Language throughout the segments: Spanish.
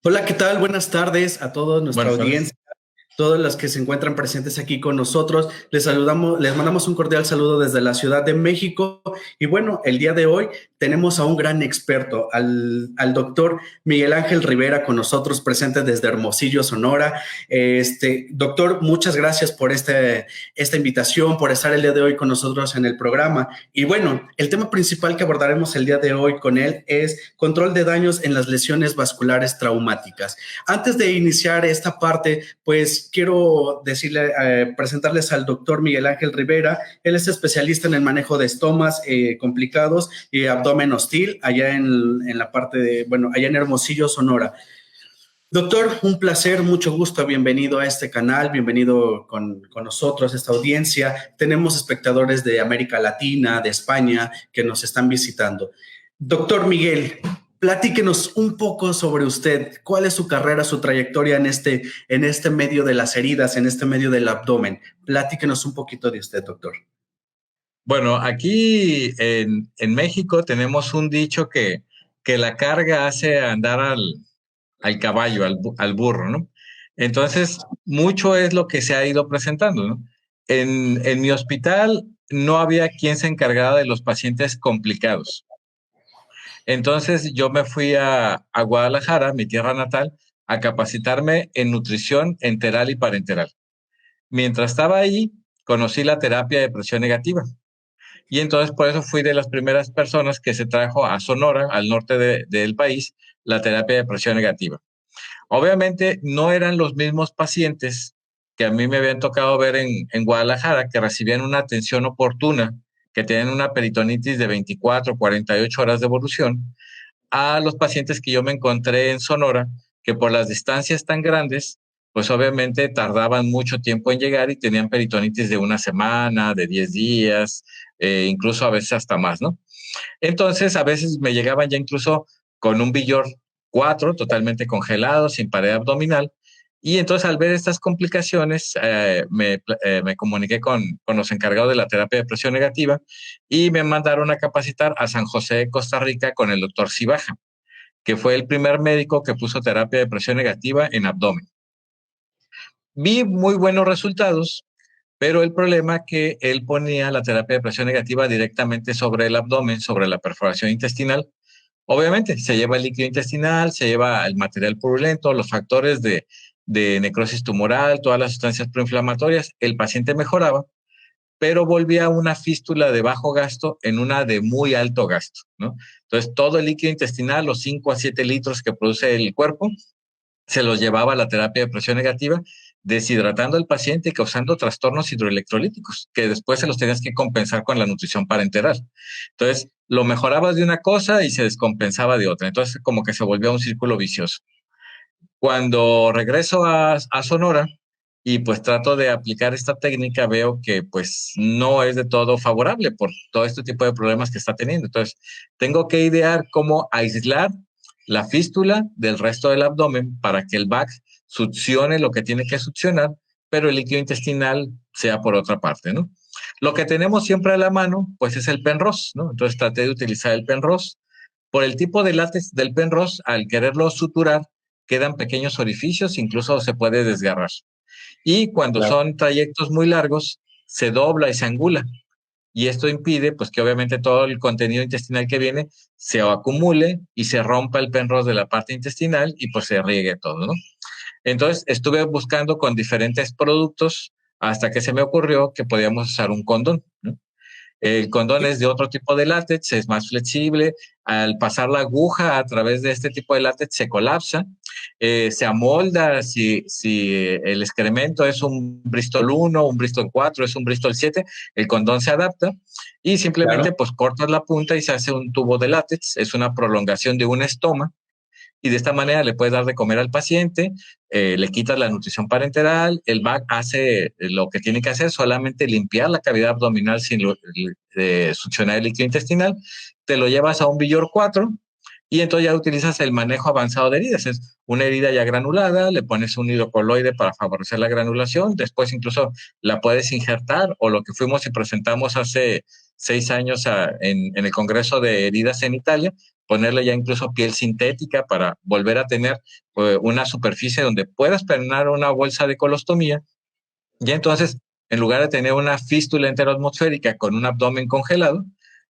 Hola, ¿qué tal? Buenas tardes a toda nuestra Buenas tardes. audiencia, todos los que se encuentran presentes aquí con nosotros. Les saludamos, les mandamos un cordial saludo desde la Ciudad de México. Y bueno, el día de hoy tenemos a un gran experto, al doctor Miguel Ángel Rivera con nosotros, presente desde Hermosillo, Sonora. Doctor, muchas gracias por esta invitación, por estar el día de hoy con nosotros en el programa. Y bueno, el tema principal que abordaremos el día de hoy con él es control de daños en las lesiones vasculares traumáticas. Antes de iniciar esta parte, pues quiero presentarles al doctor Miguel Ángel Rivera. Él es especialista en el manejo de estomas complicados y abdomen hostil allá en la parte allá en Hermosillo, Sonora. Doctor, un placer, mucho gusto, bienvenido a este canal, bienvenido con nosotros, esta audiencia. Tenemos espectadores de América Latina, de España, que nos están visitando. Doctor Miguel, platíquenos un poco sobre usted. ¿Cuál es su carrera, su trayectoria en este medio de las heridas, en este medio del abdomen? Platíquenos un poquito de usted, doctor. Bueno, aquí en México tenemos un dicho que la carga hace andar al caballo, al burro, ¿no? Entonces, mucho es lo que se ha ido presentando, ¿no? En mi hospital no había quien se encargara de los pacientes complicados. Entonces, yo me fui a Guadalajara, mi tierra natal, a capacitarme en nutrición enteral y parenteral. Mientras estaba ahí, conocí la terapia de presión negativa. Y entonces por eso fui de las primeras personas que se trajo a Sonora, al norte del país, la terapia de presión negativa. Obviamente no eran los mismos pacientes que a mí me habían tocado ver en Guadalajara, que recibían una atención oportuna, que tenían una peritonitis de 24, 48 horas de evolución, a los pacientes que yo me encontré en Sonora, que por las distancias tan grandes, pues obviamente tardaban mucho tiempo en llegar y tenían peritonitis de una semana, de 10 días, incluso a veces hasta más, ¿no? Entonces, a veces me llegaban ya incluso con un Villor 4 totalmente congelado, sin pared abdominal. Y entonces, al ver estas complicaciones, me comuniqué con los encargados de la terapia de presión negativa y me mandaron a capacitar a San José de Costa Rica con el doctor Cibaja, que fue el primer médico que puso terapia de presión negativa en abdomen. Vi muy buenos resultados, pero el problema es que él ponía la terapia de presión negativa directamente sobre el abdomen, sobre la perforación intestinal. Obviamente, se lleva el líquido intestinal, se lleva el material purulento, los factores de necrosis tumoral, todas las sustancias proinflamatorias. El paciente mejoraba, pero volvía a una fístula de bajo gasto en una de muy alto gasto, ¿no? Entonces, todo el líquido intestinal, los 5 a 7 litros que produce el cuerpo, se los llevaba a la terapia de presión negativa, deshidratando al paciente y causando trastornos hidroelectrolíticos, que después se los tenías que compensar con la nutrición parenteral. Entonces, lo mejorabas de una cosa y se descompensaba de otra. Entonces, como que se volvía un círculo vicioso. Cuando regreso a Sonora y pues trato de aplicar esta técnica, veo que pues no es de todo favorable por todo este tipo de problemas que está teniendo. Entonces, tengo que idear cómo aislar la fístula del resto del abdomen para que el BAC succione lo que tiene que succionar, pero el líquido intestinal sea por otra parte, ¿no? Lo que tenemos siempre a la mano, pues es el Penrose, ¿no? Entonces traté de utilizar el Penrose. Por el tipo de látex del Penrose, al quererlo suturar, quedan pequeños orificios, incluso se puede desgarrar. Y cuando Claro. son trayectos muy largos, se dobla y se angula. Y esto impide, pues, que obviamente todo el contenido intestinal que viene se acumule y se rompa el Penrose de la parte intestinal y pues se riegue todo, ¿no? Entonces estuve buscando con diferentes productos hasta que se me ocurrió que podíamos usar un condón, ¿no? El condón es de otro tipo de látex, es más flexible. Al pasar la aguja a través de este tipo de látex se colapsa, se amolda si el excremento es un Bristol 1, un Bristol 4, es un Bristol 7, el condón se adapta y simplemente Claro. pues cortas la punta y se hace un tubo de látex, es una prolongación de un estoma y de esta manera le puedes dar de comer al paciente, le quitas la nutrición parenteral, el BAC hace lo que tiene que hacer, solamente limpiar la cavidad abdominal sin succionar el líquido intestinal, te lo llevas a un Villor 4 y entonces ya utilizas el manejo avanzado de heridas. Es una herida ya granulada, le pones un hidrocoloide para favorecer la granulación, después incluso la puedes injertar, o lo que fuimos y presentamos hace 6 años en el Congreso de Heridas en Italia, ponerle ya incluso piel sintética para volver a tener una superficie donde puedas permear una bolsa de colostomía. Y entonces, en lugar de tener una fístula enteroatmosférica con un abdomen congelado,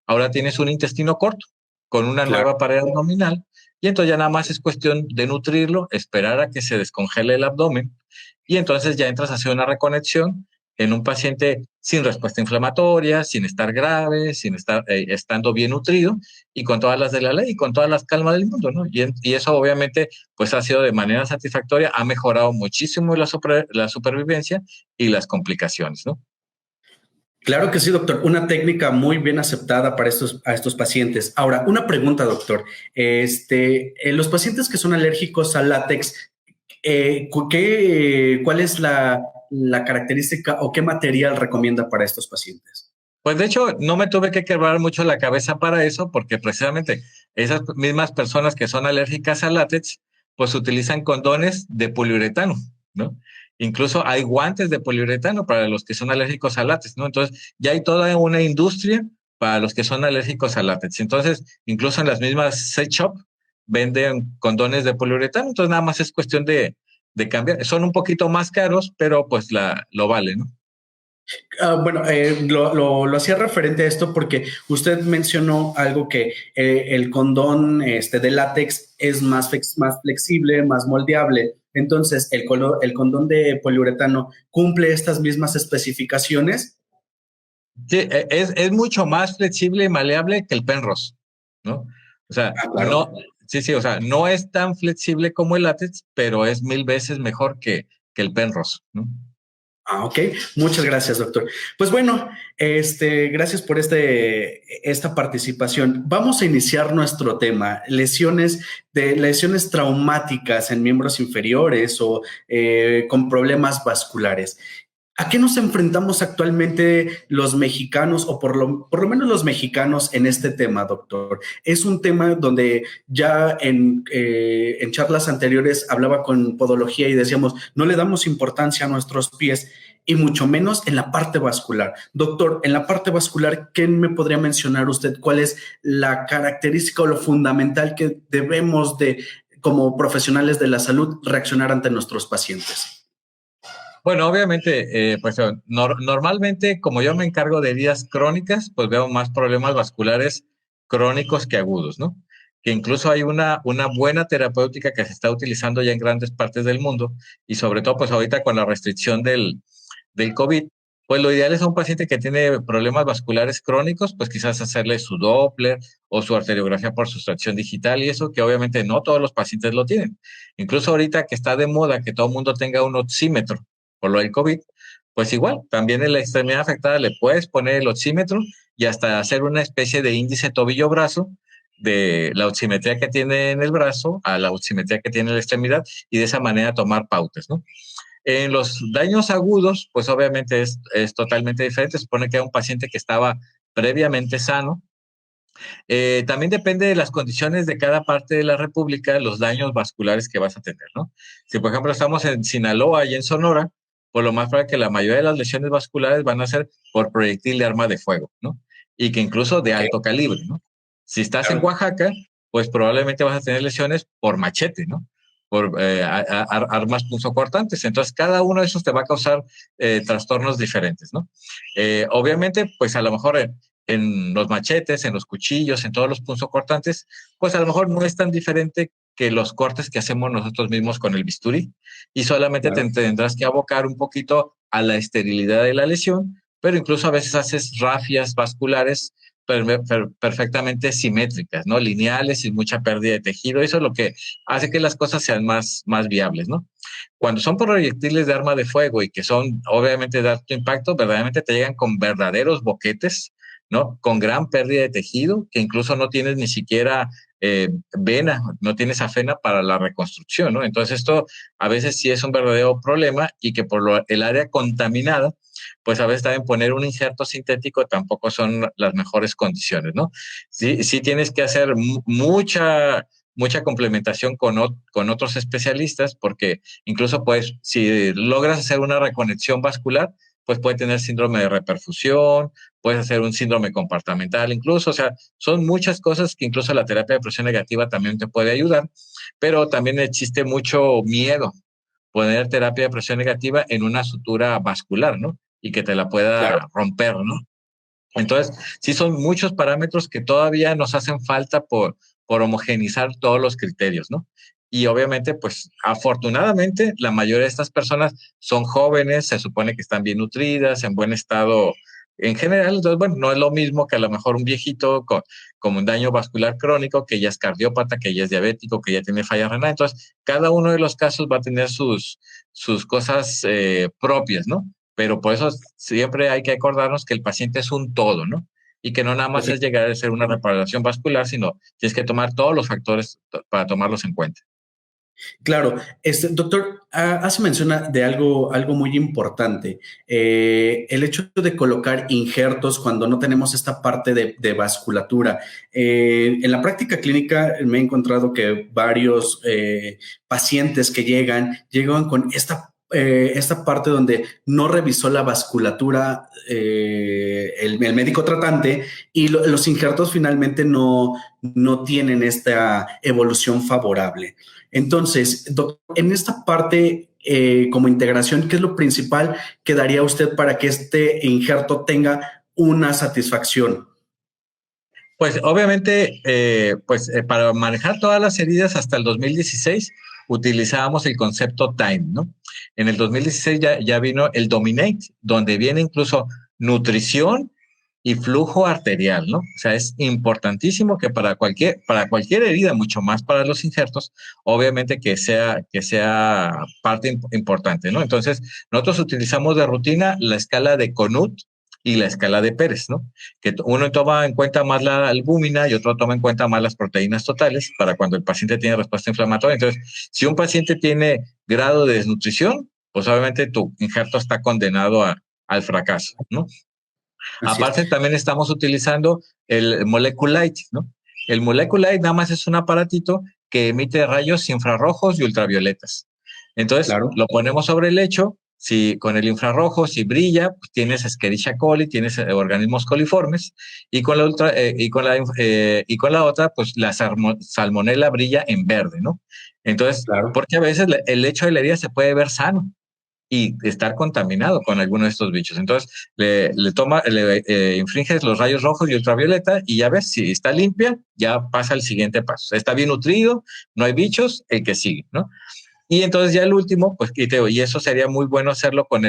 ahora tienes un intestino corto con una Claro. nueva pared abdominal, y entonces ya nada más es cuestión de nutrirlo, esperar a que se descongele el abdomen, y entonces ya entras a hacer una reconexión en un paciente sin respuesta inflamatoria, sin estar grave, sin estar estando bien nutrido y con todas las de la ley y con todas las calmas del mundo, ¿no? Y eso obviamente pues ha sido de manera satisfactoria, ha mejorado muchísimo la supervivencia y las complicaciones, ¿no? Claro que sí, doctor. Una técnica muy bien aceptada para estos pacientes. Ahora, una pregunta, doctor. Los pacientes que son alérgicos al látex, ¿cuál es la característica o qué material recomienda para estos pacientes? Pues de hecho, no me tuve que quebrar mucho la cabeza para eso, porque precisamente esas mismas personas que son alérgicas al látex, pues utilizan condones de poliuretano, ¿no? Incluso hay guantes de poliuretano para los que son alérgicos al látex, ¿no? Entonces, ya hay toda una industria para los que son alérgicos al látex. Entonces, incluso en las mismas sex shop venden condones de poliuretano, entonces nada más es cuestión de cambiar. Son un poquito más caros, pero pues lo vale, ¿no? Bueno, lo hacía referente a esto porque usted mencionó algo que el condón de látex es más flexible, más moldeable. Entonces, el condón de poliuretano cumple estas mismas especificaciones. Sí, es mucho más flexible y maleable que el Penrose, ¿no? O sea, Ah, claro. no, sí, sí, o sea, no es tan flexible como el látex, pero es 1000 veces mejor que el Penrose, ¿no? Ah, ok. Muchas gracias, doctor. Pues bueno, gracias por esta participación. Vamos a iniciar nuestro tema, lesiones traumáticas en miembros inferiores o con problemas vasculares. ¿A qué nos enfrentamos actualmente los mexicanos o por lo menos los mexicanos en este tema, doctor? Es un tema donde ya en charlas anteriores hablaba con podología y decíamos, no le damos importancia a nuestros pies y mucho menos en la parte vascular. Doctor, en la parte vascular, ¿qué me podría mencionar usted? ¿Cuál es la característica o lo fundamental que debemos de, como profesionales de la salud, reaccionar ante nuestros pacientes? Bueno, obviamente, pues normalmente, como yo me encargo de heridas crónicas, pues veo más problemas vasculares crónicos que agudos, ¿no? Que incluso hay una buena terapéutica que se está utilizando ya en grandes partes del mundo, y sobre todo, pues ahorita con la restricción del COVID, pues lo ideal es a un paciente que tiene problemas vasculares crónicos, pues quizás hacerle su Doppler o su arteriografía por sustracción digital, y eso que obviamente no todos los pacientes lo tienen. Incluso ahorita que está de moda que todo el mundo tenga un oxímetro por lo del COVID, pues igual, también en la extremidad afectada le puedes poner el oxímetro y hasta hacer una especie de índice tobillo-brazo de la oximetría que tiene en el brazo a la oximetría que tiene en la extremidad, y de esa manera tomar pautas, ¿no? En los daños agudos, pues obviamente es totalmente diferente. Se supone que era un paciente que estaba previamente sano. También depende de las condiciones de cada parte de la República, los daños vasculares que vas a tener, ¿no? Si, por ejemplo, estamos en Sinaloa y en Sonora, por lo más probable que la mayoría de las lesiones vasculares van a ser por proyectil de arma de fuego, ¿no? Y que incluso de Okay, alto calibre, ¿no? Si estás en claro. Oaxaca, pues probablemente vas a tener lesiones por machete, ¿no? Por armas punzocortantes. Entonces, cada uno de esos te va a causar trastornos diferentes, ¿no? Obviamente, pues a lo mejor en los machetes, en los cuchillos, en todos los punzocortantes, pues a lo mejor no es tan diferente que los cortes que hacemos nosotros mismos con el bisturí, y solamente te Claro. tendrás que abocar un poquito a la esterilidad de la lesión, pero incluso a veces haces rafias vasculares perfectamente simétricas, ¿no? Lineales, sin mucha pérdida de tejido. Eso es lo que hace que las cosas sean más viables, ¿no? Cuando son proyectiles de arma de fuego y que son obviamente de alto impacto, verdaderamente te llegan con verdaderos boquetes, ¿no? Con gran pérdida de tejido, que incluso no tienes ni siquiera vena, no tienes afena para la reconstrucción, ¿no? Entonces esto a veces sí es un verdadero problema y que el área contaminada, pues a veces también poner un injerto sintético tampoco son las mejores condiciones, ¿no? Sí, sí tienes que hacer mucha complementación con otros especialistas, porque incluso pues si logras hacer una reconexión vascular, pues puede tener síndrome de reperfusión, puedes hacer un síndrome compartimental incluso, o sea, son muchas cosas que incluso la terapia de presión negativa también te puede ayudar, pero también existe mucho miedo poner terapia de presión negativa en una sutura vascular, ¿no? Y que te la Claro. pueda romper, ¿no? Entonces, sí son muchos parámetros que todavía nos hacen falta por homogenizar todos los criterios, ¿no? Y obviamente, pues afortunadamente, la mayoría de estas personas son jóvenes, se supone que están bien nutridas, en buen estado en general. Entonces, bueno, no es lo mismo que a lo mejor un viejito con un daño vascular crónico, que ya es cardiópata, que ya es diabético, que ya tiene falla renal. Entonces, cada uno de los casos va a tener sus cosas propias, ¿no? Pero por eso siempre hay que acordarnos que el paciente es un todo, ¿no? Y que no nada más es llegar a ser una reparación vascular, sino tienes que tomar todos los factores para tomarlos en cuenta. Claro, doctor, hace mención de algo muy importante, el hecho de colocar injertos cuando no tenemos esta parte de vasculatura. En la práctica clínica me he encontrado que varios pacientes que llegan con esta parte donde no revisó la vasculatura el médico tratante y los injertos finalmente no tienen esta evolución favorable. Entonces, doctor, en esta parte, como integración, ¿qué es lo principal que daría usted para que este injerto tenga una satisfacción? Pues obviamente, para manejar todas las heridas hasta el 2016 utilizábamos el concepto TIME, ¿no? En el 2016 ya vino el Dominate, donde viene incluso nutrición y flujo arterial, ¿no? O sea, es importantísimo que para cualquier herida, mucho más para los injertos, obviamente que sea parte importante, ¿no? Entonces, nosotros utilizamos de rutina la escala de Conut y la escala de Pérez, ¿no? Que uno toma en cuenta más la albúmina y otro toma en cuenta más las proteínas totales para cuando el paciente tiene respuesta inflamatoria. Entonces, si un paciente tiene grado de desnutrición, pues obviamente tu injerto está condenado al fracaso, ¿no? Así es. Aparte, también estamos utilizando el Moleculite, ¿no? El Moleculite nada más es un aparatito que emite rayos infrarrojos y ultravioletas. Entonces, Claro. lo ponemos sobre el lecho. Si con el infrarrojo, si brilla, pues tienes Escherichia coli, tienes organismos coliformes, y con la otra, pues la salmonela brilla en verde, ¿no? Entonces, Claro. porque a veces el lecho de la herida se puede ver sano y estar contaminado con alguno de estos bichos. Entonces, le infringes los rayos rojos y ultravioleta y ya ves, si está limpia, ya pasa al siguiente paso. Está bien nutrido, no hay bichos, el que sigue, ¿no? Y entonces ya el último, pues, y eso sería muy bueno hacerlo con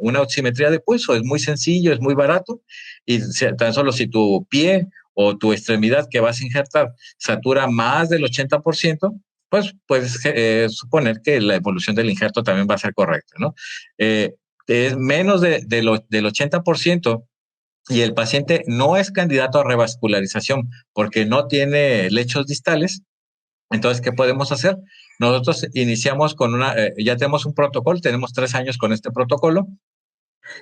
una oximetría de pulso. Es muy sencillo, es muy barato, y tan solo si tu pie o tu extremidad que vas a injertar satura más del 80%, pues puedes suponer que la evolución del injerto también va a ser correcta, ¿no? Es menos del 80% y el paciente no es candidato a revascularización porque no tiene lechos distales. Entonces, ¿qué podemos hacer? Nosotros iniciamos ya tenemos un protocolo, tenemos 3 años con este protocolo.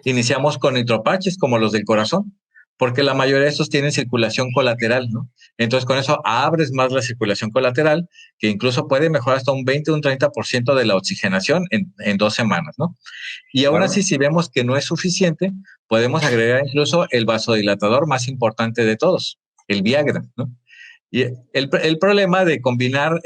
Iniciamos con nitroparches como los del corazón, porque la mayoría de estos tienen circulación colateral, ¿no? Entonces, con eso abres más la circulación colateral, que incluso puede mejorar hasta un 20 o un 30% de la oxigenación en 2 semanas, ¿no? Y aún así, Claro. si vemos que no es suficiente, podemos agregar incluso el vasodilatador más importante de todos, el Viagra, ¿no? Y el problema de combinar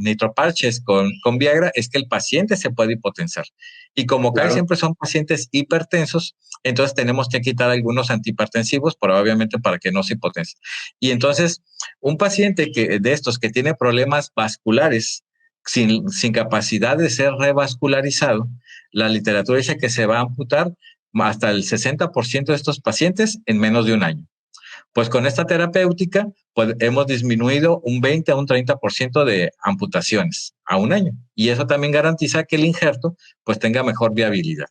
nitroparches con Viagra es que el paciente se puede hipotensar. Y como casi Claro. siempre son pacientes hipertensos, entonces tenemos que quitar algunos antihipertensivos, probablemente para que no se hipotense. Y entonces, un paciente de estos que tiene problemas vasculares sin capacidad de ser revascularizado, la literatura dice que se va a amputar hasta el 60% de estos pacientes en menos de un año. Pues con esta terapéutica pues hemos disminuido un 20 a un 30% de amputaciones a un año. Y eso también garantiza que el injerto pues tenga mejor viabilidad.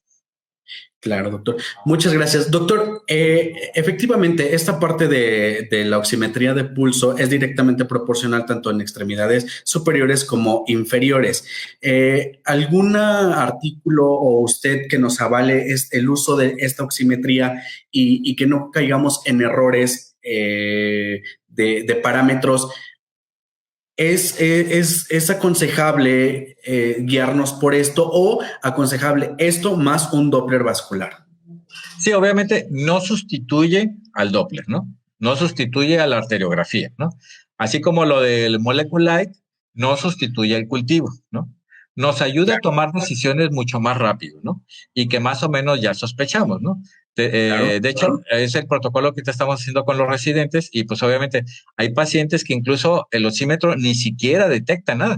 Claro, doctor. Muchas gracias. Doctor, efectivamente, esta parte de la oximetría de pulso es directamente proporcional tanto en extremidades superiores como inferiores. ¿Algún artículo o usted que nos avale el uso de esta oximetría y que no caigamos en errores de parámetros? ¿Es aconsejable guiarnos por esto o aconsejable esto más un Doppler vascular? Sí, obviamente no sustituye al Doppler, ¿no? No sustituye a la arteriografía, ¿no? Así como lo del Molecular Light no sustituye al cultivo, ¿no? Nos ayuda a tomar decisiones mucho más rápido, ¿no? Y que más o menos ya sospechamos, ¿no? De hecho, es el protocolo que te estamos haciendo con los residentes y pues obviamente hay pacientes que incluso el oxímetro ni siquiera detecta nada.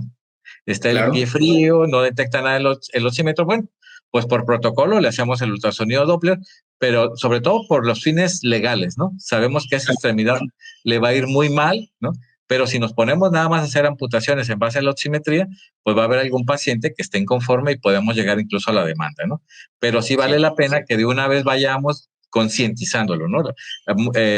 Está el pie frío, no detecta nada el oxímetro. Bueno, pues por protocolo le hacemos el ultrasonido Doppler, pero sobre todo por los fines legales, ¿no? Sabemos que a esa extremidad le va a ir muy mal, ¿no? Pero si nos ponemos nada más a hacer amputaciones en base a la oximetría, pues va a haber algún paciente que esté inconforme y podemos llegar incluso a la demanda, ¿no? Pero sí vale la pena que de una vez vayamos concientizándolo, ¿no?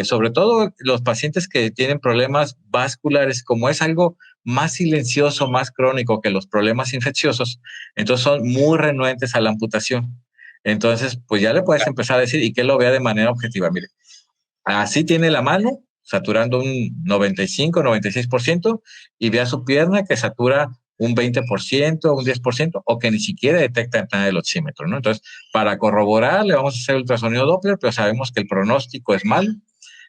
Sobre todo los pacientes que tienen problemas vasculares, como es algo más silencioso, más crónico que los problemas infecciosos, entonces son muy renuentes a la amputación. Entonces, pues ya le puedes empezar a decir y que lo vea de manera objetiva. Mire, así tiene la mano, saturando un 95, 96%, y vea su pierna que satura un 20%, un 10%, o que ni siquiera detecta nada del oxímetro, ¿no? Entonces, para corroborar, le vamos a hacer ultrasonido Doppler, pero sabemos que el pronóstico es malo,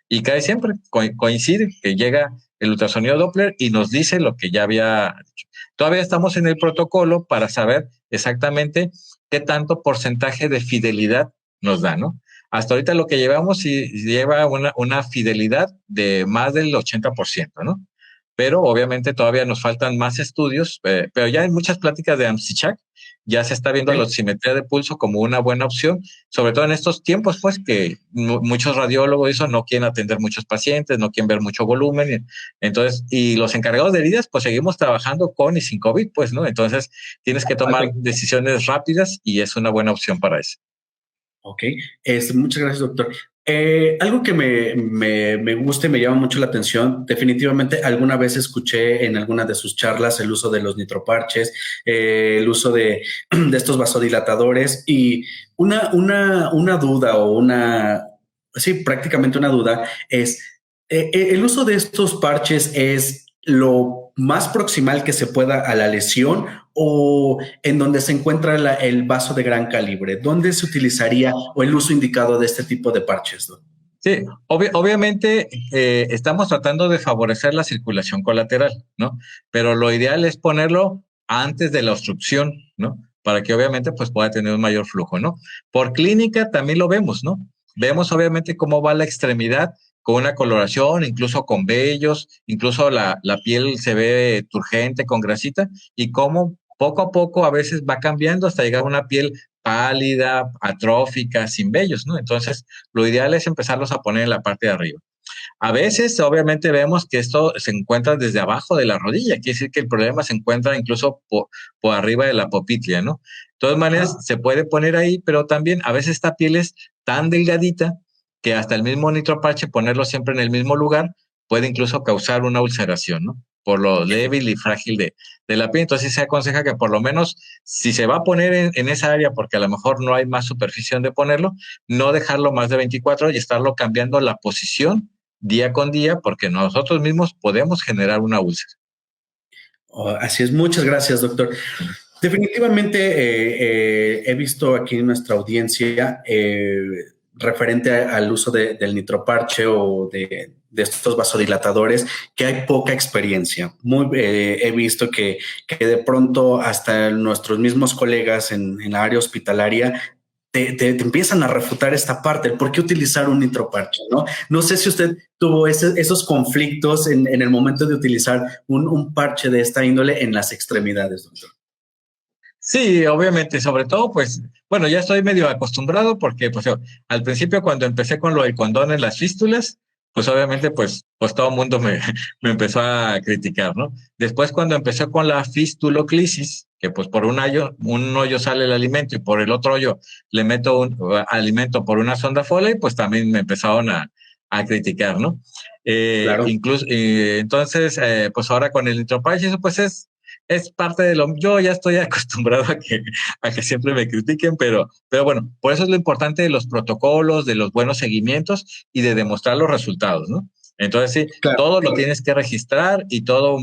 y casi siempre coincide que llega el ultrasonido Doppler y nos dice lo que ya había dicho. Todavía estamos en el protocolo para saber exactamente qué tanto porcentaje de fidelidad nos da, ¿no? Hasta ahorita lo que llevamos lleva una fidelidad de más del 80%, ¿no? Pero obviamente todavía nos faltan más estudios, pero ya hay muchas pláticas de Amsichak, ya se está viendo la oximetría de pulso como una buena opción, sobre todo en estos tiempos, pues que muchos radiólogos no quieren atender muchos pacientes, no quieren ver mucho volumen, entonces, y los encargados de heridas, pues seguimos trabajando con y sin COVID, pues, ¿no? Entonces, tienes que tomar decisiones rápidas y es una buena opción para eso. Ok, muchas gracias, doctor. Algo que me gusta y me llama mucho la atención, definitivamente alguna vez escuché en alguna de sus charlas el uso de los nitroparches, el uso de estos vasodilatadores y una duda sí, prácticamente una duda es, ¿el uso de estos parches es lo más proximal que se pueda a la lesión o en donde se encuentra el vaso de gran calibre? ¿Dónde se utilizaría o el uso indicado de este tipo de parches, ¿no? Sí, obviamente estamos tratando de favorecer la circulación colateral, ¿no? Pero lo ideal es ponerlo antes de la obstrucción, ¿no? Para que obviamente pues pueda tener un mayor flujo, ¿no? Por clínica también lo vemos, ¿no? Vemos obviamente cómo va la extremidad con una coloración, incluso con vellos, incluso la piel se ve turgente con grasita y cómo poco a poco a veces va cambiando hasta llegar a una piel pálida, atrófica, sin vellos, ¿no? Entonces, lo ideal es empezarlos a poner en la parte de arriba. A veces, obviamente, vemos que esto se encuentra desde abajo de la rodilla, quiere decir que el problema se encuentra incluso por arriba de la popltea, ¿no? De todas maneras, se puede poner ahí, pero también a veces esta piel es tan delgadita que hasta el mismo nitroparche, ponerlo siempre en el mismo lugar, puede incluso causar una ulceración, ¿no? Por lo débil y frágil de la piel. Entonces se aconseja que por lo menos, si se va a poner en esa área, porque a lo mejor no hay más superficie donde ponerlo, no dejarlo más de 24 horas y estarlo cambiando la posición día con día, porque nosotros mismos podemos generar una úlcera. Así es, muchas gracias, doctor. Definitivamente he visto aquí en nuestra audiencia referente al uso del nitroparche o de estos vasodilatadores que hay poca experiencia. He visto que de pronto hasta nuestros mismos colegas en la área hospitalaria te empiezan a refutar esta parte, ¿por qué utilizar un nitroparche? No sé si usted tuvo esos conflictos en el momento de utilizar un parche de esta índole en las extremidades, doctor. Sí, obviamente, sobre todo, pues, bueno, ya estoy medio acostumbrado porque, pues, al principio cuando empecé con lo del condón en las fístulas, pues, obviamente, pues todo el mundo me empezó a criticar, ¿no? Después, cuando empecé con la fistuloclisis, que pues por un hoyo sale el alimento y por el otro hoyo le meto un alimento por una sonda Foley, pues también me empezaron a criticar, ¿no? Claro. Incluso, entonces, pues ahora con el nitropach, eso pues es parte de lo, yo ya estoy acostumbrado a que siempre me critiquen, pero bueno, por eso es lo importante de los protocolos, de los buenos seguimientos y de demostrar los resultados, ¿no? Entonces, sí, Claro. todo lo tienes que registrar y todo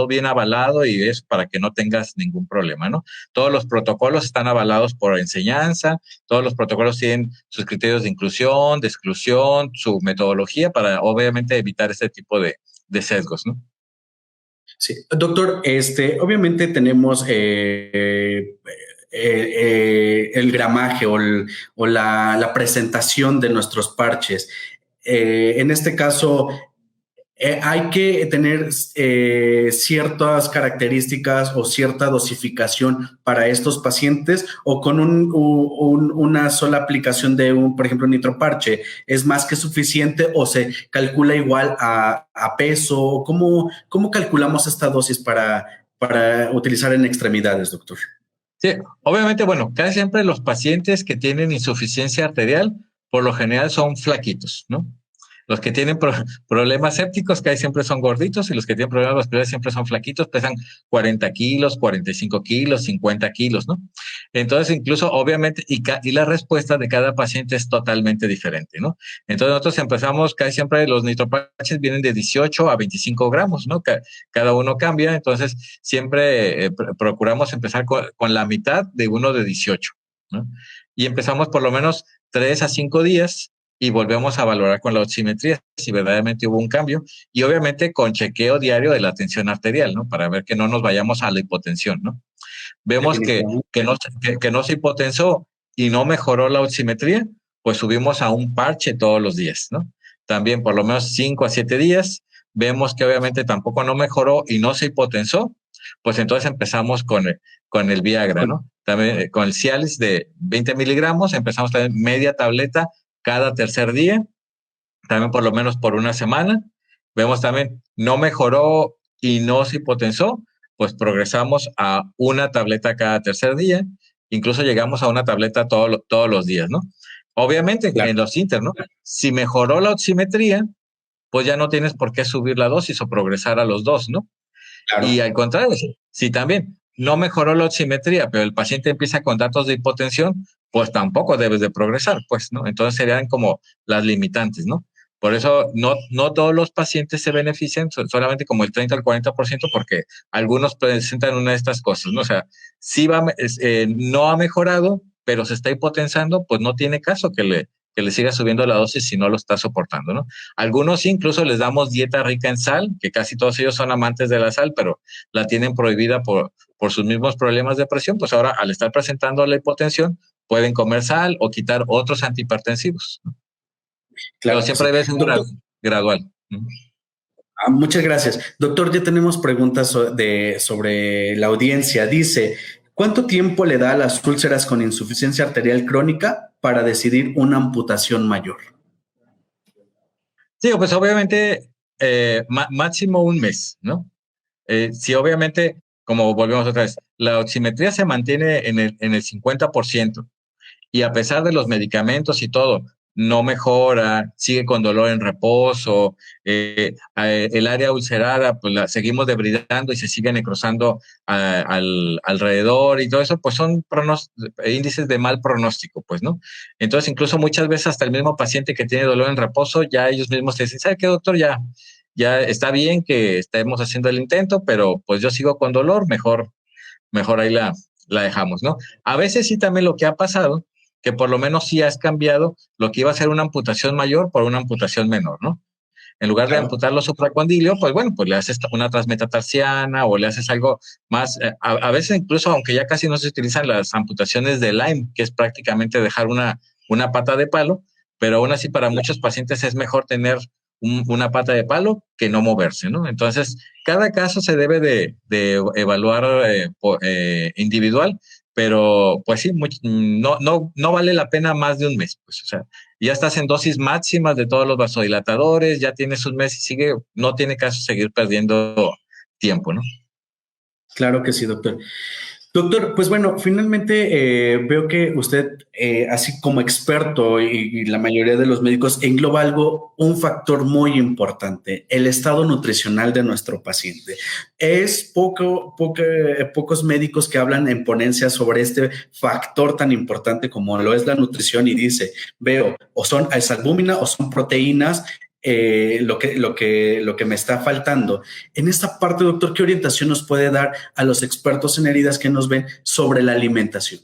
bien avalado y es para que no tengas ningún problema, ¿no? Todos los protocolos están avalados por enseñanza, todos los protocolos tienen sus criterios de inclusión, de exclusión, su metodología para obviamente evitar este tipo de sesgos, ¿no? Sí, doctor, obviamente tenemos el gramaje o la presentación de nuestros parches. En este caso, hay que tener ciertas características o cierta dosificación para estos pacientes o con una sola aplicación de por ejemplo, un nitroparche, ¿es más que suficiente o se calcula igual a peso? ¿Cómo calculamos esta dosis para utilizar en extremidades, doctor? Sí, obviamente, bueno, casi siempre los pacientes que tienen insuficiencia arterial, por lo general son flaquitos, ¿no? Los que tienen problemas sépticos, que ahí siempre son gorditos, y los que tienen problemas vasculares siempre son flaquitos, pesan 40 kilos, 45 kilos, 50 kilos, ¿no? Entonces, incluso, obviamente, y la respuesta de cada paciente es totalmente diferente, ¿no? Entonces, nosotros empezamos, casi siempre los nitroparches vienen de 18 a 25 gramos, ¿no? Cada uno cambia, entonces siempre procuramos empezar con la mitad de uno de 18, ¿no? Y empezamos por lo menos 3 a 5 días y volvemos a valorar con la oximetría si verdaderamente hubo un cambio y obviamente con chequeo diario de la tensión arterial, ¿no? Para ver que no nos vayamos a la hipotensión, ¿no? Vemos que no se hipotensó y no mejoró la oximetría, pues subimos a un parche todos los días, ¿no? También por lo menos 5 a 7 días, vemos que obviamente tampoco no mejoró y no se hipotensó, pues entonces empezamos con el Viagra, ¿no? También con el Cialis de 20 miligramos, empezamos también media tableta cada tercer día, también por lo menos por una semana. Vemos también, no mejoró y no se hipotensó, pues progresamos a una tableta cada tercer día, incluso llegamos a una tableta todos los días, ¿no? Obviamente, claro, en los inter, ¿no? Si mejoró la oximetría, pues ya no tienes por qué subir la dosis o progresar a los dos, ¿no? Claro. Y al contrario, si también no mejoró la oximetría, pero el paciente empieza con datos de hipotensión, pues tampoco debes de progresar, pues, ¿no? Entonces serían como las limitantes, ¿no? Por eso no todos los pacientes se benefician, solamente como el 30 al 40%, porque algunos presentan una de estas cosas, ¿no? O sea, si no ha mejorado, pero se está hipotensando, pues no tiene caso que le siga subiendo la dosis si no lo está soportando, ¿no? Algunos incluso les damos dieta rica en sal, que casi todos ellos son amantes de la sal, pero la tienen prohibida por sus mismos problemas de presión, pues ahora al estar presentando la hipotensión, pueden comer sal o quitar otros antihipertensivos, ¿no? Claro, pero siempre debe ser gradual. Muchas gracias. Doctor, ya tenemos preguntas sobre la audiencia. Dice, ¿cuánto tiempo le da a las úlceras con insuficiencia arterial crónica para decidir una amputación mayor? Sí, pues obviamente máximo un mes, ¿no? Si obviamente, como volvemos otra vez, la oximetría se mantiene en el 50%, y a pesar de los medicamentos y todo, no mejora, sigue con dolor en reposo, el área ulcerada, pues la seguimos debridando y se sigue necrosando alrededor y todo eso, pues son índices de mal pronóstico, pues, ¿no? Entonces, incluso muchas veces hasta el mismo paciente que tiene dolor en reposo, ya ellos mismos te dicen, ¿sabe qué, doctor? Ya está bien que estemos haciendo el intento, pero pues yo sigo con dolor, mejor ahí la dejamos, ¿no? A veces sí también lo que ha pasado, que por lo menos sí has cambiado lo que iba a ser una amputación mayor por una amputación menor, ¿no? En lugar de amputar los supracondilios, pues bueno, pues le haces una transmetatarsiana o le haces algo más, a veces incluso, aunque ya casi no se utilizan las amputaciones de Lyme, que es prácticamente dejar una pata de palo, pero aún así para muchos pacientes es mejor tener una pata de palo que no moverse, ¿no? Entonces, cada caso se debe de evaluar individual, pero pues sí, no vale la pena más de un mes, pues, o sea, ya estás en dosis máximas de todos los vasodilatadores, ya tienes un mes y no tiene caso seguir perdiendo tiempo, ¿no? Claro que sí, doctor. Doctor, pues bueno, finalmente veo que usted, así como experto y la mayoría de los médicos, engloba algo, un factor muy importante, el estado nutricional de nuestro paciente. Es pocos médicos que hablan en ponencias sobre este factor tan importante como lo es la nutrición y dice, veo, o son es albúmina o son proteínas, lo que me está faltando. En esta parte, doctor, ¿qué orientación nos puede dar a los expertos en heridas que nos ven sobre la alimentación?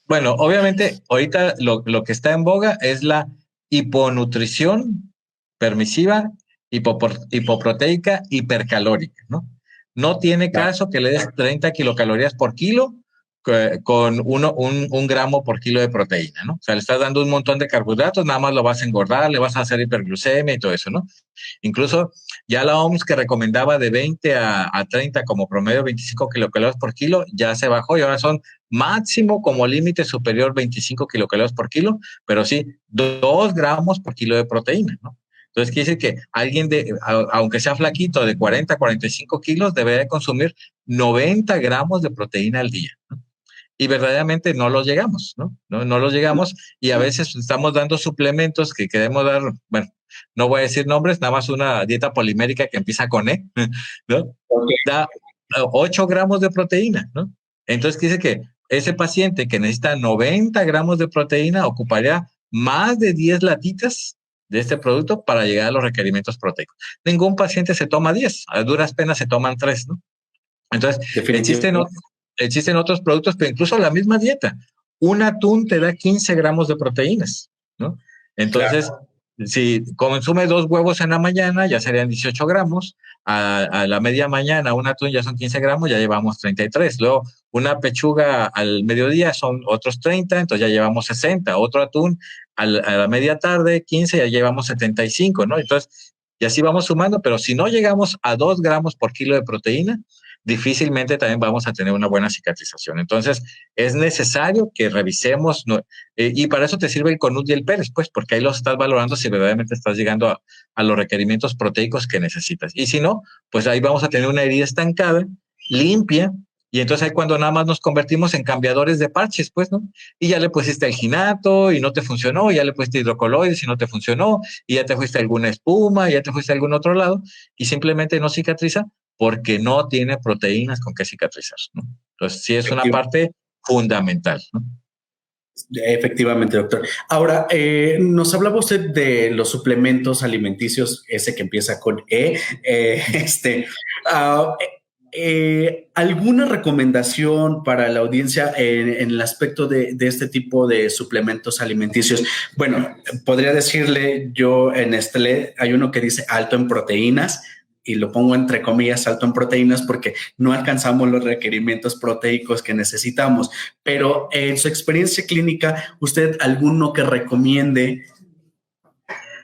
Bueno, obviamente, ahorita lo que está en boga es la hiponutrición permisiva, hipoproteica, hipercalórica, ¿no? No tiene caso que le des 30 kilocalorías por kilo con un gramo por kilo de proteína, ¿no? O sea, le estás dando un montón de carbohidratos, nada más lo vas a engordar, le vas a hacer hiperglucemia y todo eso, ¿no? Incluso ya la OMS que recomendaba de 20 a 30 como promedio 25 kilocalorías por kilo, ya se bajó y ahora son máximo como límite superior 25 kilocalorías por kilo, pero sí 2 gramos por kilo de proteína, ¿no? Entonces quiere decir que alguien aunque sea flaquito, de 40 a 45 kilos, debería consumir 90 gramos de proteína al día, ¿no? Y verdaderamente no los llegamos, ¿no? No los llegamos y a veces estamos dando suplementos que queremos dar, bueno, no voy a decir nombres, nada más una dieta polimérica que empieza con E, ¿no? Okay. Da 8 gramos de proteína, ¿no? Entonces dice que ese paciente que necesita 90 gramos de proteína ocuparía más de 10 latitas de este producto para llegar a los requerimientos proteicos. Ningún paciente se toma 10, a duras penas se toman 3, ¿no? Entonces, existen otros productos, pero incluso la misma dieta. Un atún te da 15 gramos de proteínas, ¿no? Entonces, claro, si consume 2 huevos en la mañana, ya serían 18 gramos. A la media mañana, un atún ya son 15 gramos, ya llevamos 33. Luego, una pechuga al mediodía son otros 30, entonces ya llevamos 60. Otro atún a la media tarde, 15, ya llevamos 75, ¿no? Entonces, y así vamos sumando, pero si no llegamos a 2 gramos por kilo de proteína, difícilmente también vamos a tener una buena cicatrización. Entonces, es necesario que revisemos, ¿no? Y para eso te sirve el CONUT y el PERES, pues, porque ahí los estás valorando si verdaderamente estás llegando a los requerimientos proteicos que necesitas. Y si no, pues ahí vamos a tener una herida estancada, limpia, y entonces ahí cuando nada más nos convertimos en cambiadores de parches, pues, ¿no? Y ya le pusiste el ginato y no te funcionó, y ya le pusiste hidrocoloides y no te funcionó, y ya te fuiste a alguna espuma, y ya te fuiste a algún otro lado, y simplemente no cicatriza porque no tiene proteínas con que cicatrizar, ¿no? Entonces, sí es una parte fundamental, ¿no? Efectivamente, doctor. Ahora, nos hablaba usted de los suplementos alimenticios, ese que empieza con E. Uh, ¿Alguna recomendación para la audiencia en el aspecto de este tipo de suplementos alimenticios? Bueno, podría decirle yo en Nestlé, hay uno que dice alto en proteínas, y lo pongo entre comillas alto en proteínas porque no alcanzamos los requerimientos proteicos que necesitamos. Pero en su experiencia clínica, ¿usted alguno que recomiende?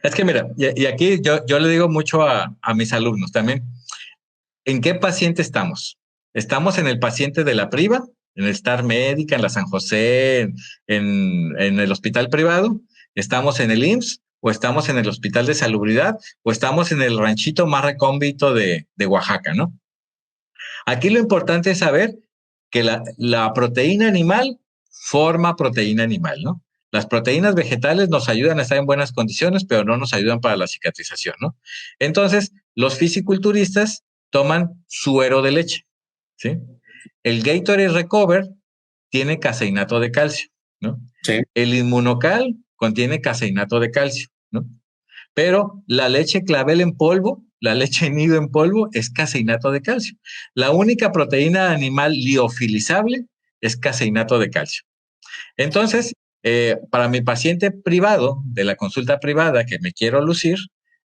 Es que mira, y aquí yo le digo mucho a mis alumnos también, ¿en qué paciente estamos? ¿Estamos en el paciente de la priva, en el Star Médica, en la San José, en el hospital privado? ¿Estamos en el IMSS? ¿O estamos en el hospital de salubridad? ¿O estamos en el ranchito más recóndito de Oaxaca, no? Aquí lo importante es saber que la proteína animal forma proteína animal, ¿no? Las proteínas vegetales nos ayudan a estar en buenas condiciones, pero no nos ayudan para la cicatrización, ¿no? Entonces, los fisiculturistas toman suero de leche, ¿sí? El Gatorade Recover tiene caseinato de calcio, ¿no? Sí. El Inmunocal contiene caseinato de calcio, ¿no? Pero la leche clavel en polvo, la leche nido en polvo, es caseinato de calcio. La única proteína animal liofilizable es caseinato de calcio. Entonces, para mi paciente privado, de la consulta privada que me quiero lucir,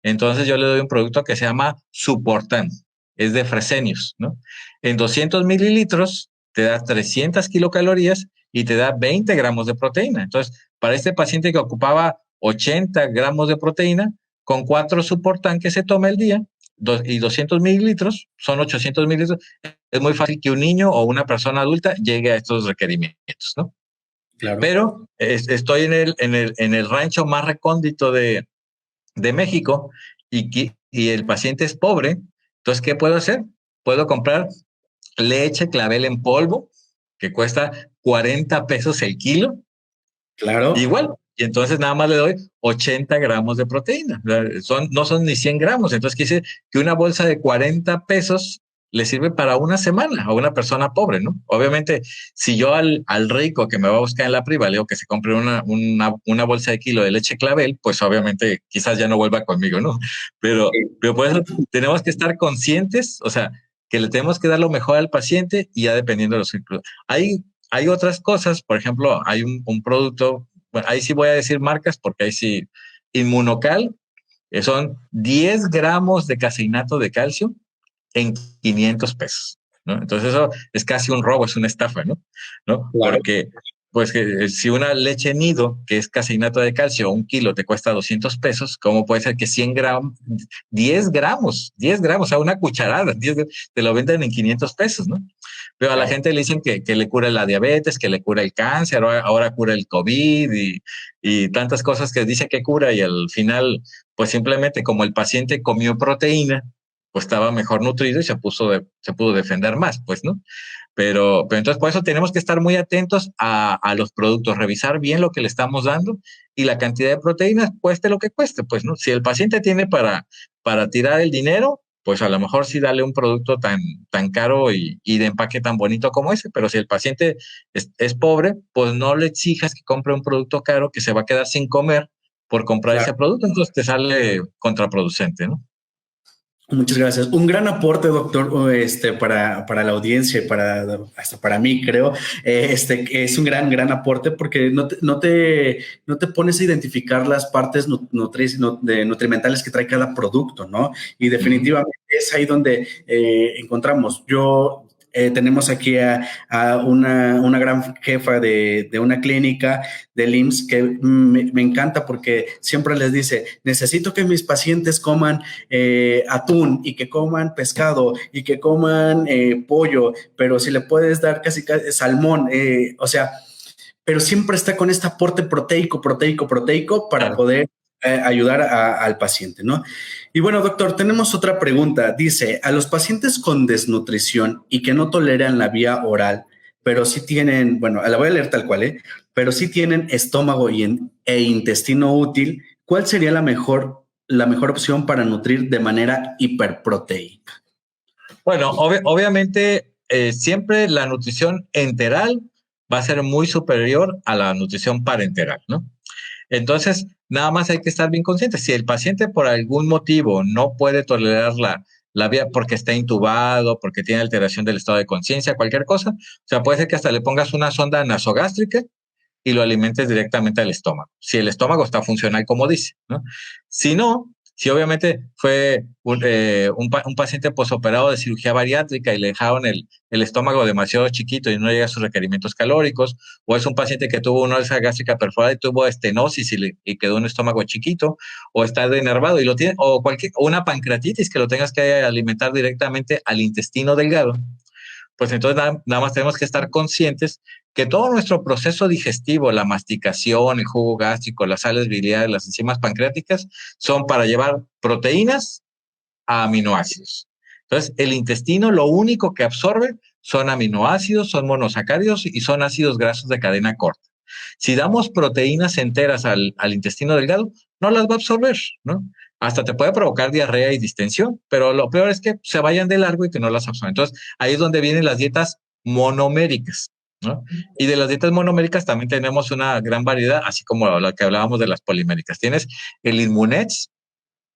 entonces yo le doy un producto que se llama Suportan, es de Fresenius, ¿no? En 200 mililitros te da 300 kilocalorías y te da 20 gramos de proteína. Entonces, para este paciente que ocupaba 80 gramos de proteína, con 4 Suportan que se toma el día y 200 mililitros, son 800 mililitros, es muy fácil que un niño o una persona adulta llegue a estos requerimientos, ¿no? Claro. Pero estoy en el rancho más recóndito de México y el paciente es pobre. Entonces, ¿qué puedo hacer? Puedo comprar leche clavel en polvo, que cuesta 40 pesos el kilo, Claro. igual. Y entonces nada más le doy 80 gramos de proteína. No son ni 100 gramos. Entonces quiere decir que una bolsa de 40 pesos le sirve para una semana a una persona pobre, ¿no? Obviamente, si yo al rico que me va a buscar en la priva le digo que se compre una bolsa de kilo de leche clavel, pues obviamente quizás ya no vuelva conmigo, ¿no? Pero por eso tenemos que estar conscientes, o sea, que le tenemos que dar lo mejor al paciente y ya dependiendo de los ciclos. Hay otras cosas, por ejemplo, hay un producto, bueno, ahí sí voy a decir marcas porque ahí sí, Inmunocal, son 10 gramos de caseinato de calcio en 500 pesos, ¿no? Entonces eso es casi un robo, es una estafa, ¿no? ¿No? Claro. Porque, pues, si una leche nido, que es caseinato de calcio, un kilo te cuesta 200 pesos, ¿cómo puede ser que 100 gramos, 10 gramos, o sea, una cucharada, te lo venden en 500 pesos, ¿no? Pero a la gente le dicen que le cura la diabetes, que le cura el cáncer, ahora cura el COVID y tantas cosas que dice que cura y al final, pues simplemente como el paciente comió proteína, pues estaba mejor nutrido y se pudo defender más, pues, ¿no? Pero entonces por eso tenemos que estar muy atentos a los productos, revisar bien lo que le estamos dando y la cantidad de proteínas, cueste lo que cueste, pues, ¿no? Si el paciente tiene para tirar el dinero, pues a lo mejor sí dale un producto tan caro y de empaque tan bonito como ese, pero si el paciente es pobre, pues no le exijas que compre un producto caro que se va a quedar sin comer por comprar Claro. ese producto, entonces te sale contraproducente, ¿no? Muchas gracias. Un gran aporte, doctor, para la audiencia y hasta para mí, creo. Que es un gran aporte porque no te pones a identificar las partes nutrimentales que trae cada producto, ¿no? Y definitivamente es ahí donde encontramos. Tenemos aquí a una gran jefa de una clínica del IMSS que me encanta porque siempre les dice, necesito que mis pacientes coman atún y que coman pescado y que coman pollo, pero si le puedes dar casi salmón, o sea, pero siempre está con este aporte proteico para Claro. poder ayudar al paciente, ¿no? Y bueno, doctor, tenemos otra pregunta. Dice, a los pacientes con desnutrición y que no toleran la vía oral, pero sí tienen, bueno, la voy a leer tal cual, pero sí tienen estómago e intestino útil, ¿cuál sería la mejor opción para nutrir de manera hiperproteica? Bueno, obviamente siempre la nutrición enteral va a ser muy superior a la nutrición parenteral, ¿no? Entonces, nada más hay que estar bien conscientes. Si el paciente por algún motivo no puede tolerar la vía porque está intubado, porque tiene alteración del estado de conciencia, cualquier cosa, o sea, puede ser que hasta le pongas una sonda nasogástrica y lo alimentes directamente al estómago. Si el estómago está funcional como dice, ¿no? Si no, si obviamente fue un paciente posoperado de cirugía bariátrica y le dejaron el estómago demasiado chiquito y no llega a sus requerimientos calóricos, o es un paciente que tuvo una úlcera gástrica perforada y tuvo estenosis y quedó un estómago chiquito, o está denervado y lo tiene, o una pancreatitis que lo tengas que alimentar directamente al intestino delgado, pues entonces nada más tenemos que estar conscientes que todo nuestro proceso digestivo, la masticación, el jugo gástrico, las sales biliares, las enzimas pancreáticas, son para llevar proteínas a aminoácidos. Entonces, el intestino lo único que absorbe son aminoácidos, son monosacáridos y son ácidos grasos de cadena corta. Si damos proteínas enteras al intestino delgado, no las va a absorber, ¿no? Hasta te puede provocar diarrea y distensión, pero lo peor es que se vayan de largo y que no las absorban. Entonces, ahí es donde vienen las dietas monoméricas, ¿no? Y de las dietas monoméricas también tenemos una gran variedad, así como la que hablábamos de las poliméricas. Tienes el Inmunex.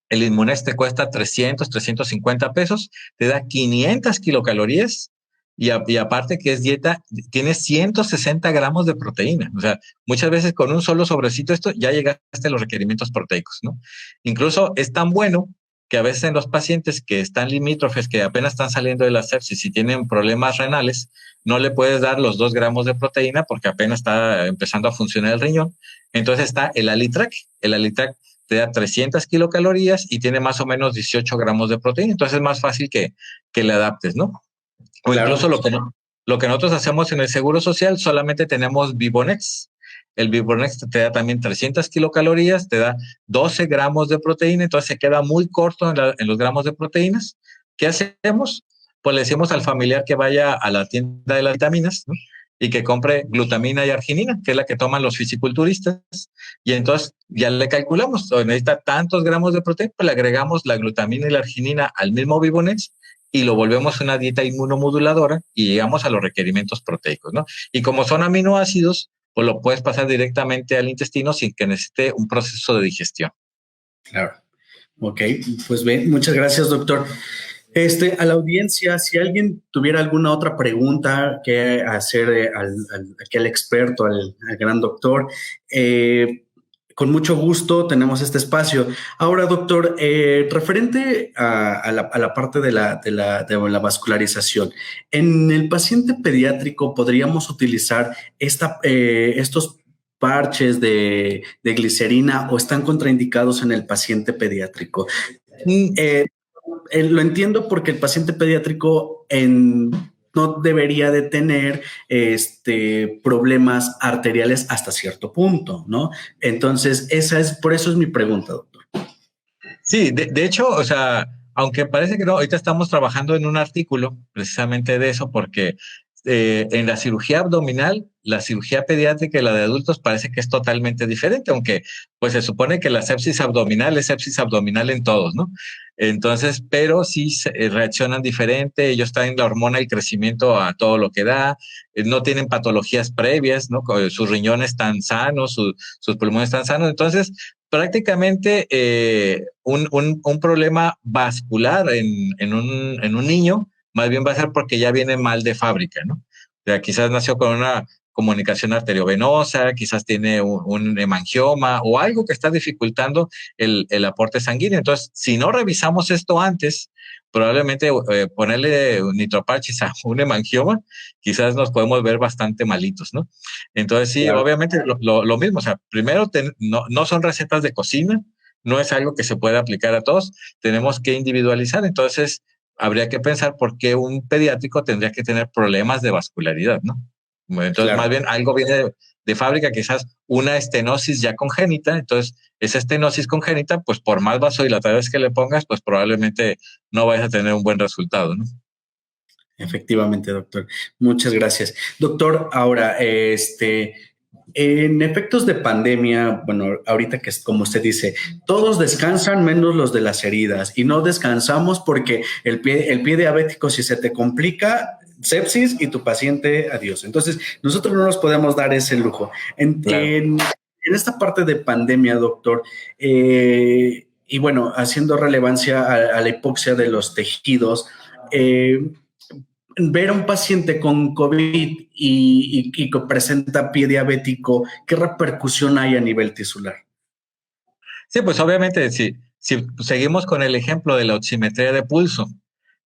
El Inmunex te cuesta 350 pesos, te da 500 kilocalorías y aparte que es dieta, tiene 160 gramos de proteína. O sea, muchas veces con un solo sobrecito esto ya llegaste a los requerimientos proteicos, ¿no? Incluso es tan bueno que a veces en los pacientes que están limítrofes, que apenas están saliendo de la sepsis y tienen problemas renales, no le puedes dar los 2 gramos de proteína porque apenas está empezando a funcionar el riñón. Entonces está el Alitrac. El Alitrac te da 300 kilocalorías y tiene más o menos 18 gramos de proteína. Entonces es más fácil que le adaptes, ¿no? O incluso Claro. lo que nosotros hacemos en el Seguro Social, solamente tenemos Vivonex. El Vivonex te da también 300 kilocalorías, te da 12 gramos de proteína, entonces se queda muy corto en los gramos de proteínas. ¿Qué hacemos? pues le decimos al familiar que vaya a la tienda de las vitaminas, ¿no? Y que compre glutamina y arginina, que es la que toman los fisiculturistas, y entonces ya le calculamos, necesita tantos gramos de proteína, pues le agregamos la glutamina y la arginina al mismo Bibonex y lo volvemos una dieta inmunomoduladora y llegamos a los requerimientos proteicos, ¿no? Y como son aminoácidos, pues lo puedes pasar directamente al intestino sin que necesite un proceso de digestión. Claro. Ok, pues bien, muchas gracias, doctor. A la audiencia, si alguien tuviera alguna otra pregunta que hacer aquí al experto, al gran doctor, con mucho gusto tenemos este espacio. Ahora, doctor, referente a la parte de la vascularización, en el paciente pediátrico podríamos utilizar estos parches de glicerina o están contraindicados en el paciente pediátrico. Lo entiendo porque el paciente pediátrico no debería de tener problemas arteriales hasta cierto punto, ¿no? Entonces, por eso es mi pregunta, doctor. Sí, de hecho, o sea, aunque parece que no, ahorita estamos trabajando en un artículo precisamente de eso, porque en la cirugía abdominal, la cirugía pediátrica y la de adultos parece que es totalmente diferente, aunque pues se supone que la sepsis abdominal es sepsis abdominal en todos, ¿no? Entonces, pero sí reaccionan diferente, ellos traen la hormona y crecimiento a todo lo que da, no tienen patologías previas, ¿no? Sus riñones están sanos, sus pulmones están sanos, entonces prácticamente un problema vascular en un niño, más bien va a ser porque ya viene mal de fábrica, ¿no? O sea, quizás nació con una comunicación arteriovenosa, quizás tiene un hemangioma o algo que está dificultando el aporte sanguíneo. Entonces, si no revisamos esto antes, probablemente ponerle nitroparches a un hemangioma, quizás nos podemos ver bastante malitos, ¿no? Entonces, sí, claro. Obviamente lo mismo, o sea, primero no son recetas de cocina, no es algo que se pueda aplicar a todos, tenemos que individualizar, entonces habría que pensar por qué un pediátrico tendría que tener problemas de vascularidad, ¿no? Entonces, claro. Más bien algo viene de fábrica, quizás una estenosis ya congénita, entonces esa estenosis congénita, pues por más vasodilatadores que le pongas, pues probablemente no vayas a tener un buen resultado, ¿no? Efectivamente, doctor. Muchas gracias. Doctor, ahora, en efectos de pandemia, bueno, ahorita que como usted dice, todos descansan menos los de las heridas y no descansamos porque el pie diabético, si se te complica, sepsis y tu paciente, adiós. Entonces, nosotros no nos podemos dar ese lujo. En esta parte de pandemia, doctor, y bueno, haciendo relevancia a la hipoxia de los tejidos, ver a un paciente con COVID y que presenta pie diabético, ¿qué repercusión hay a nivel tisular? Sí, pues obviamente si seguimos con el ejemplo de la oximetría de pulso,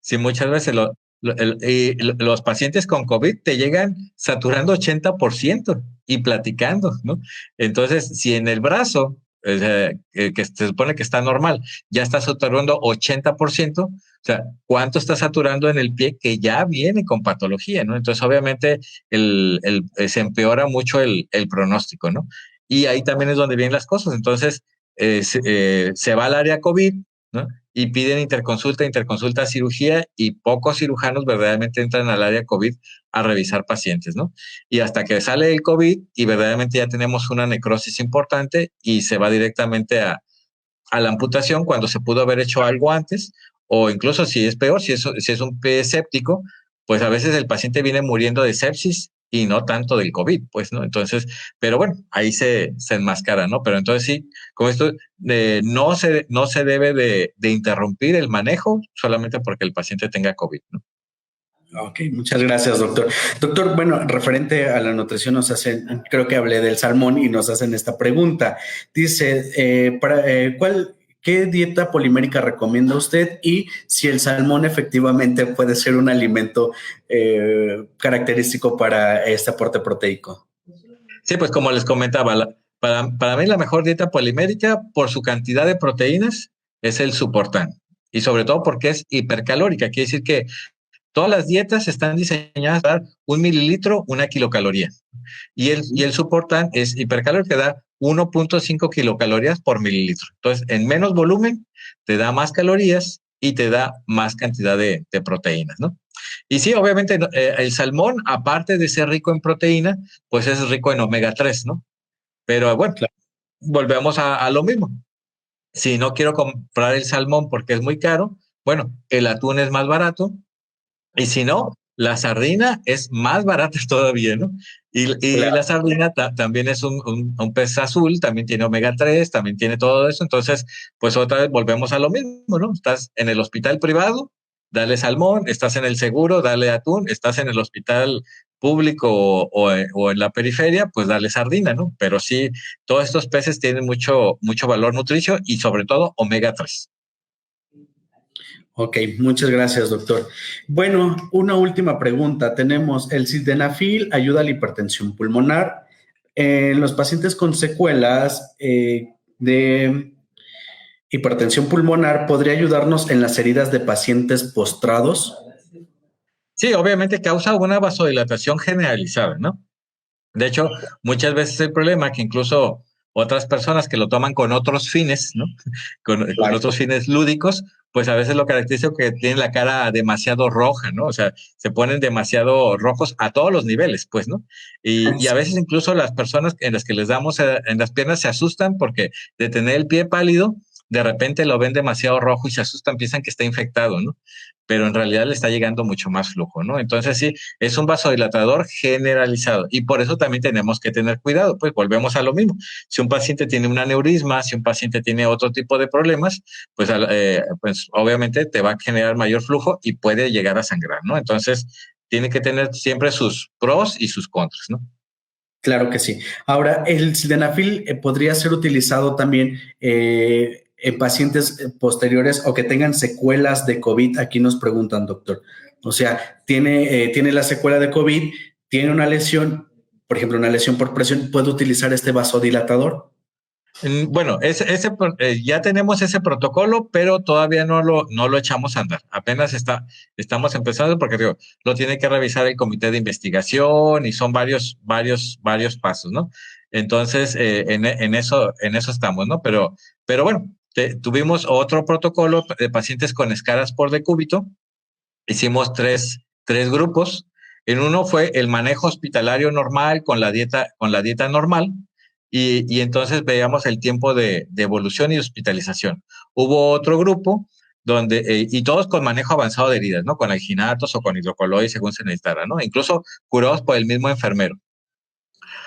si muchas veces los pacientes con COVID te llegan saturando 80% y platicando, ¿no? Entonces, si en el brazo, que se supone que está normal, ya está saturando 80%, o sea, ¿cuánto está saturando en el pie que ya viene con patología, ¿no? Entonces, obviamente, se empeora mucho el pronóstico, ¿no? Y ahí también es donde vienen las cosas. Entonces, se va al área COVID, ¿no? Y piden interconsulta, cirugía, y pocos cirujanos verdaderamente entran al área COVID a revisar pacientes, ¿no? Y hasta que sale el COVID y verdaderamente ya tenemos una necrosis importante y se va directamente a la amputación cuando se pudo haber hecho algo antes, o incluso si es peor, si es un pie séptico, pues a veces el paciente viene muriendo de sepsis y no tanto del COVID, pues, ¿no? Entonces, pero bueno, ahí se enmascara, ¿no? Pero entonces sí, con esto no se debe de interrumpir el manejo solamente porque el paciente tenga COVID, ¿no? Ok, muchas gracias, doctor. Doctor, bueno, referente a la nutrición nos hacen, creo que hablé del salmón y nos hacen esta pregunta. Dice, ¿qué dieta polimérica recomienda usted y si el salmón efectivamente puede ser un alimento característico para este aporte proteico? Sí, pues como les comentaba, para mí la mejor dieta polimérica por su cantidad de proteínas es el Suportán, y sobre todo porque es hipercalórica, quiere decir que todas las dietas están diseñadas para dar 1 mililitro, 1 kilocaloría. Y el Suportán es hipercalórico, que da 1.5 kilocalorías por mililitro. Entonces, en menos volumen, te da más calorías y te da más cantidad de proteínas, ¿no? Y sí, obviamente el salmón, aparte de ser rico en proteína, pues es rico en omega 3, ¿no? Pero bueno, Claro. volvemos a lo mismo. Si no quiero comprar el salmón porque es muy caro, bueno, el atún es más barato, y si no, la sardina es más barata todavía, ¿no? Y la Claro. sardina también es un pez azul, también tiene omega 3, también tiene todo eso. Entonces, pues otra vez volvemos a lo mismo, ¿no? Estás en el hospital privado, dale salmón; estás en el seguro, dale atún; estás en el hospital público o en la periferia, pues dale sardina, ¿no? Pero sí, todos estos peces tienen mucho valor nutricio y sobre todo omega 3. Ok, muchas gracias, doctor. Bueno, una última pregunta. Tenemos el sildenafil ayuda a la hipertensión pulmonar. En los pacientes con secuelas de hipertensión pulmonar, ¿podría ayudarnos en las heridas de pacientes postrados? Sí, obviamente causa una vasodilatación generalizada, ¿no? De hecho, muchas veces el problema es que incluso otras personas que lo toman con otros fines, ¿no? Con Claro. otros fines lúdicos, pues a veces lo caracteriza que tienen la cara demasiado roja, ¿no? O sea, se ponen demasiado rojos a todos los niveles, pues, ¿no? Y a veces incluso las personas en las que les damos en las piernas se asustan porque de tener el pie pálido, de repente lo ven demasiado rojo y se asustan, piensan que está infectado, ¿no? Pero en realidad le está llegando mucho más flujo, ¿no? Entonces sí, es un vasodilatador generalizado y por eso también tenemos que tener cuidado, pues volvemos a lo mismo. Si un paciente tiene un aneurisma, si un paciente tiene otro tipo de problemas, pues obviamente te va a generar mayor flujo y puede llegar a sangrar, ¿no? Entonces tiene que tener siempre sus pros y sus contras, ¿no? Claro que sí. Ahora, el sildenafil podría ser utilizado también en pacientes posteriores o que tengan secuelas de COVID. Aquí nos preguntan, doctor. O sea, tiene la secuela de COVID, tiene una lesión, por ejemplo, una lesión por presión, ¿puede utilizar este vasodilatador? Bueno, ya tenemos ese protocolo, pero todavía no lo echamos a andar. Apenas estamos empezando porque digo, lo tiene que revisar el comité de investigación y son varios pasos, ¿no? Entonces, en eso estamos, ¿no? Pero bueno, tuvimos otro protocolo de pacientes con escaras por decúbito. Hicimos tres grupos. En uno fue el manejo hospitalario normal con la dieta normal, y entonces veíamos el tiempo de evolución y hospitalización. Hubo otro grupo y todos con manejo avanzado de heridas, ¿no? Con alginatos o con hidrocoloides según se necesitara, ¿no? Incluso curados por el mismo enfermero.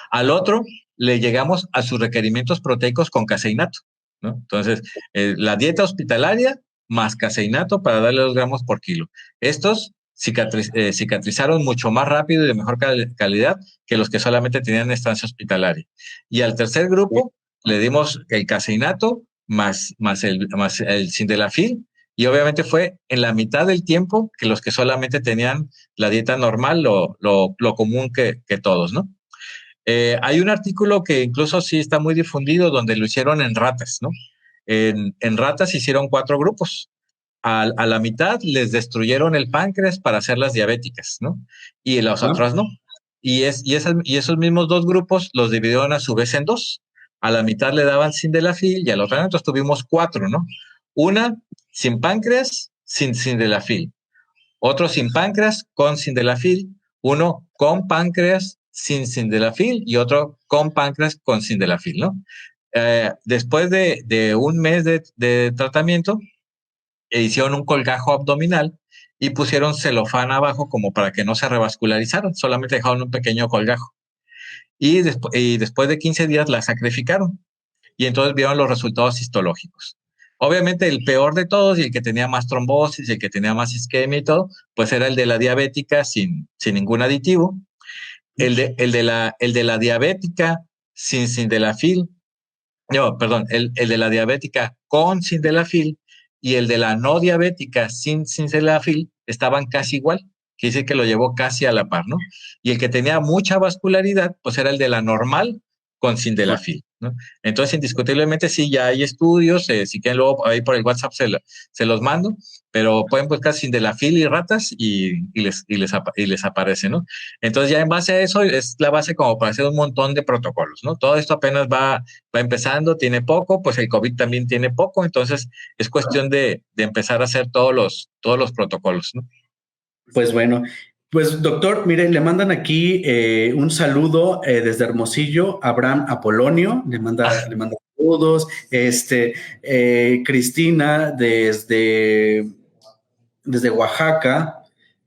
Al otro le llegamos a sus requerimientos proteicos con caseinato, ¿no? Entonces, la dieta hospitalaria más caseinato para darle 2 gramos por kilo. Estos cicatrizaron mucho más rápido y de mejor calidad que los que solamente tenían estancia hospitalaria. Y al tercer grupo le dimos el caseinato más el sildenafil, y obviamente fue en la mitad del tiempo que los que solamente tenían la dieta normal, lo común que todos, ¿no? Hay un artículo que incluso sí está muy difundido donde lo hicieron en ratas, ¿no? En ratas hicieron 4 grupos. A la mitad les destruyeron el páncreas para hacerlas diabéticas, ¿no? Y las Ajá. otras no. Y esos mismos 2 grupos los dividieron a su vez en 2. A la mitad le daban sildenafil y a la otra, entonces tuvimos 4, ¿no? Una sin páncreas, sin sildenafil; otro sin páncreas con sildenafil; uno con páncreas sin sildenafil y otro con páncreas con sildenafil, ¿no? Después de un mes de tratamiento, hicieron un colgajo abdominal y pusieron celofán abajo como para que no se revascularizaran, solamente dejaron un pequeño colgajo. Y después de 15 días la sacrificaron y entonces vieron los resultados histológicos. Obviamente el peor de todos y el que tenía más trombosis y el que tenía más isquemia y todo, pues era el de la diabética sin ningún aditivo. El de la diabética sin sildenafil, no, perdón, el de la diabética con sildenafil y el de la no diabética sin sildenafil estaban casi igual, que dice que lo llevó casi a la par, ¿no? Y el que tenía mucha vascularidad, pues era el de la normal con sildenafil. ¿no? Entonces, indiscutiblemente sí, ya hay estudios, si quieren luego ahí por el WhatsApp se los mando, pero pueden buscar Sildenafil y ratas y les aparece, ¿no? Entonces ya en base a eso es la base como para hacer un montón de protocolos, ¿no? Todo esto apenas va empezando, tiene poco, pues el COVID también tiene poco, entonces es cuestión de empezar a hacer todos los protocolos, ¿no? Pues bueno, pues doctor, mire, le mandan aquí un saludo desde Hermosillo, Abraham Apolonio, le manda saludos, Cristina desde Oaxaca,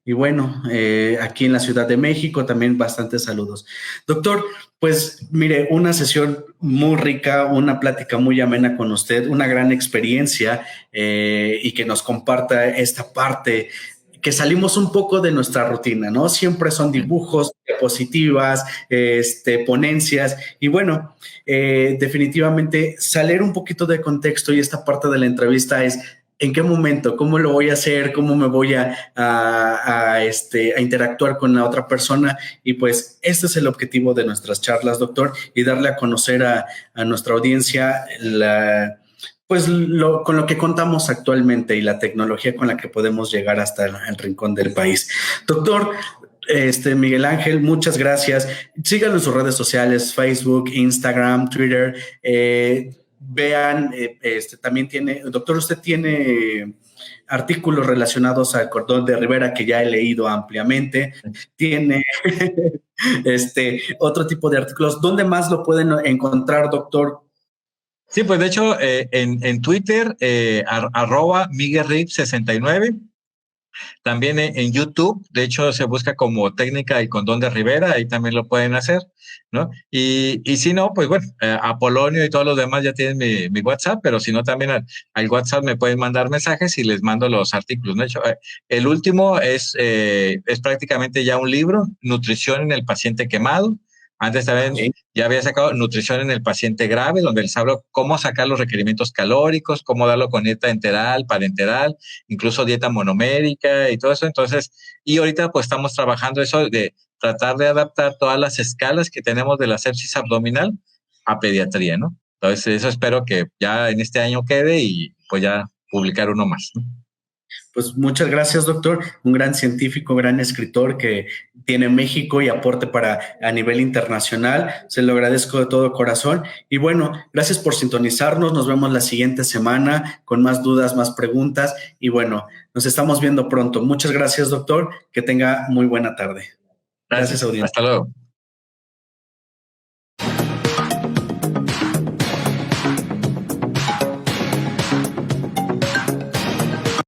y bueno, aquí en la Ciudad de México también bastantes saludos. Doctor, pues mire, una sesión muy rica, una plática muy amena con usted, una gran experiencia y que nos comparta esta parte que salimos un poco de nuestra rutina, ¿no? Siempre son dibujos, diapositivas, ponencias, y bueno, definitivamente salir un poquito de contexto, y esta parte de la entrevista es ¿en qué momento? ¿Cómo lo voy a hacer? ¿Cómo me voy a interactuar con la otra persona? Y pues este es el objetivo de nuestras charlas, doctor, y darle a conocer a nuestra audiencia con lo que contamos actualmente y la tecnología con la que podemos llegar hasta el rincón del país. Doctor, Miguel Ángel, muchas gracias. Síganlo en sus redes sociales, Facebook, Instagram, Twitter. Vean, también doctor, usted tiene artículos relacionados al cordón de Rivera que ya he leído ampliamente. Tiene otro tipo de artículos. ¿Dónde más lo pueden encontrar, doctor? Sí, pues de hecho en Twitter, @MiguelRib69. También en YouTube, de hecho, se busca como técnica el condón de Rivera, ahí también lo pueden hacer, ¿no? Y si no, pues bueno, Apolonio y todos los demás ya tienen mi WhatsApp, pero si no, también al WhatsApp me pueden mandar mensajes y les mando los artículos, ¿no? De hecho, el último es prácticamente ya un libro, Nutrición en el paciente quemado. Antes también ya había sacado Nutrición en el paciente grave, donde les hablo cómo sacar los requerimientos calóricos, cómo darlo con dieta enteral, parenteral, incluso dieta monomérica y todo eso. Entonces, y ahorita pues estamos trabajando eso de tratar de adaptar todas las escalas que tenemos de la sepsis abdominal a pediatría, ¿no? Entonces, eso espero que ya en este año quede y pues ya publicar uno más, ¿no? Pues muchas gracias, doctor. Un gran científico, gran escritor que tiene México y aporte a nivel internacional. Se lo agradezco de todo corazón. Y bueno, gracias por sintonizarnos. Nos vemos la siguiente semana con más dudas, más preguntas. Y bueno, nos estamos viendo pronto. Muchas gracias, doctor. Que tenga muy buena tarde. Gracias, audiencia. Hasta luego.